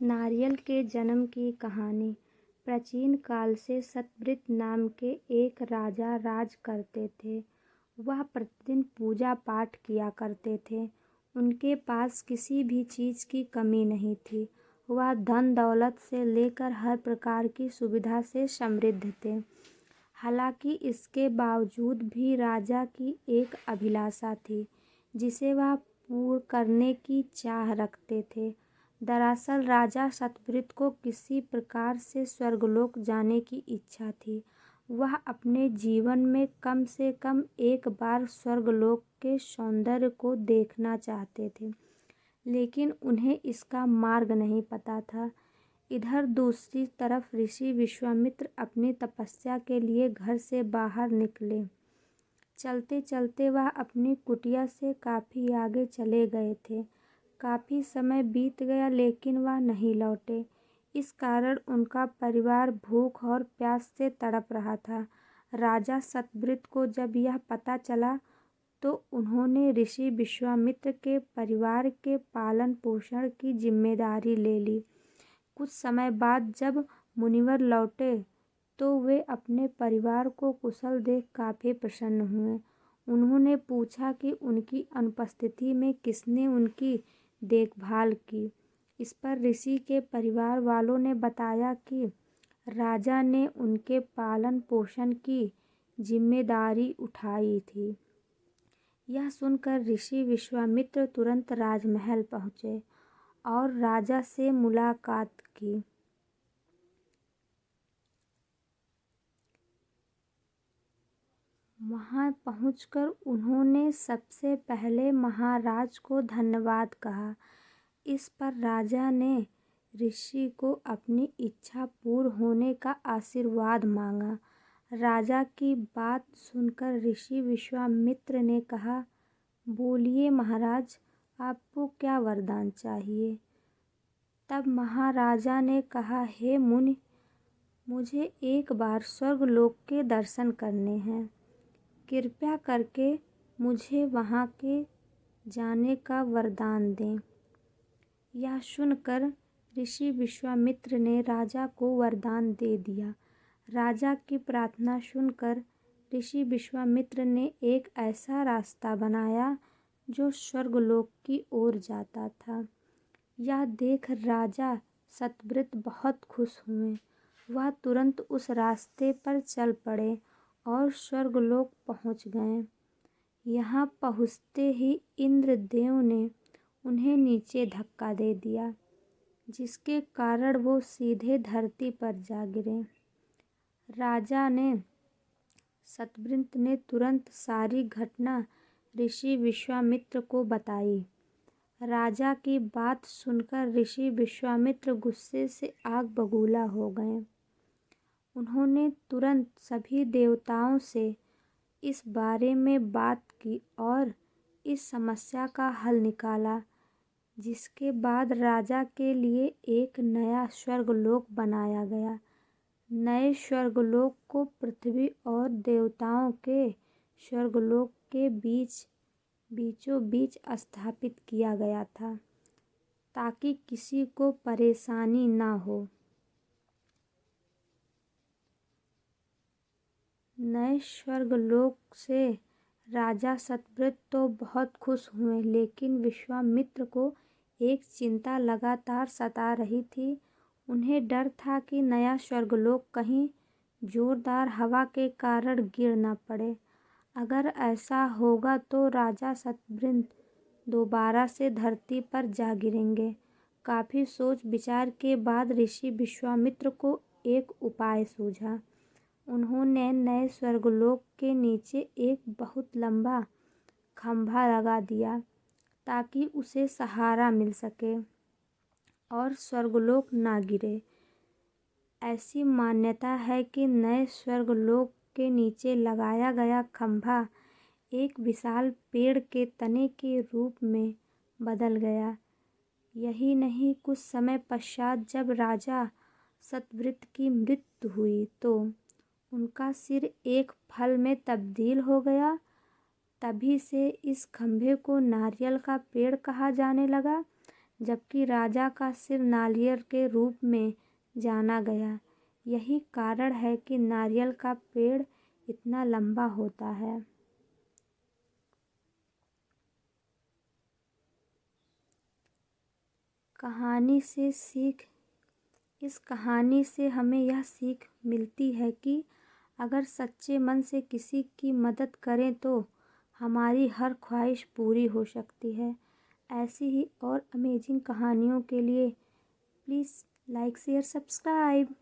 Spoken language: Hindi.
नारियल के जन्म की कहानी। प्राचीन काल से सतवृत नाम के एक राजा राज करते थे। वह प्रतिदिन पूजा पाठ किया करते थे। उनके पास किसी भी चीज़ की कमी नहीं थी। वह धन दौलत से लेकर हर प्रकार की सुविधा से समृद्ध थे। हालांकि इसके बावजूद भी राजा की एक अभिलाषा थी जिसे वह पूर्ण करने की चाह रखते थे। दरअसल राजा सतवृत को किसी प्रकार से स्वर्गलोक जाने की इच्छा थी। वह अपने जीवन में कम से कम एक बार स्वर्गलोक के सौंदर्य को देखना चाहते थे, लेकिन उन्हें इसका मार्ग नहीं पता था। इधर दूसरी तरफ ऋषि विश्वामित्र अपनी तपस्या के लिए घर से बाहर निकले। चलते चलते वह अपनी कुटिया से काफ़ी आगे चले गए थे। काफ़ी समय बीत गया लेकिन वह नहीं लौटे। इस कारण उनका परिवार भूख और प्यास से तड़प रहा था। राजा सतवृत को जब यह पता चला तो उन्होंने ऋषि विश्वामित्र के परिवार के पालन पोषण की जिम्मेदारी ले ली। कुछ समय बाद जब मुनिवर लौटे तो वे अपने परिवार को कुशल देख काफ़ी प्रसन्न हुए। उन्होंने पूछा कि उनकी अनुपस्थिति में किसने उनकी देखभाल की। इस पर ऋषि के परिवार वालों ने बताया कि राजा ने उनके पालन पोषण की जिम्मेदारी उठाई थी। यह सुनकर ऋषि विश्वामित्र तुरंत राजमहल पहुँचे और राजा से मुलाकात की। वहां पहुंचकर उन्होंने सबसे पहले महाराज को धन्यवाद कहा। इस पर राजा ने ऋषि को अपनी इच्छा पूर्ण होने का आशीर्वाद मांगा। राजा की बात सुनकर ऋषि विश्वामित्र ने कहा, बोलिए महाराज, आपको क्या वरदान चाहिए। तब महाराजा ने कहा, हे मुनि, मुझे एक बार स्वर्गलोक के दर्शन करने हैं। कृपया करके मुझे वहाँ के जाने का वरदान दें। यह सुनकर ऋषि विश्वामित्र ने राजा को वरदान दे दिया। राजा की प्रार्थना सुनकर ऋषि विश्वामित्र ने एक ऐसा रास्ता बनाया जो स्वर्गलोक की ओर जाता था। यह देख राजा सतवृत बहुत खुश हुए। वह तुरंत उस रास्ते पर चल पड़े और स्वर्गलोक पहुंच गए। यहाँ पहुँचते ही इंद्रदेव ने उन्हें नीचे धक्का दे दिया, जिसके कारण वो सीधे धरती पर जा गिरे। राजा ने सतवृत ने तुरंत सारी घटना ऋषि विश्वामित्र को बताई। राजा की बात सुनकर ऋषि विश्वामित्र गुस्से से आग बबूला हो गए। उन्होंने तुरंत सभी देवताओं से इस बारे में बात की और इस समस्या का हल निकाला, जिसके बाद राजा के लिए एक नया स्वर्गलोक बनाया गया। नए स्वर्गलोक को पृथ्वी और देवताओं के स्वर्गलोक के बीचों बीच स्थापित किया गया था, ताकि किसी को परेशानी ना हो। नए स्वर्गलोक से राजा सतवृत तो बहुत खुश हुए, लेकिन विश्वामित्र को एक चिंता लगातार सता रही थी। उन्हें डर था कि नया स्वर्गलोक कहीं जोरदार हवा के कारण गिर न पड़े। अगर ऐसा होगा तो राजा सतवृत दोबारा से धरती पर जा गिरेंगे। काफ़ी सोच विचार के बाद ऋषि विश्वामित्र को एक उपाय सूझा। उन्होंने नए स्वर्गलोक के नीचे एक बहुत लंबा खंभा लगा दिया ताकि उसे सहारा मिल सके और स्वर्गलोक ना गिरे। ऐसी मान्यता है कि नए स्वर्गलोक के नीचे लगाया गया खंभा एक विशाल पेड़ के तने के रूप में बदल गया। यही नहीं, कुछ समय पश्चात जब राजा सतवृत की मृत्यु हुई तो उनका सिर एक फल में तब्दील हो गया। तभी से इस खंभे को नारियल का पेड़ कहा जाने लगा। जबकि राजा का सिर नारियल के रूप में जाना गया। यही कारण है कि नारियल का पेड़ इतना लंबा होता है। कहानी से सीख। इस कहानी से हमें यह सीख मिलती है कि अगर सच्चे मन से किसी की मदद करें तो हमारी हर ख्वाहिश पूरी हो सकती है। ऐसी ही और अमेजिंग कहानियों के लिए प्लीज़ लाइक शेयर सब्सक्राइब।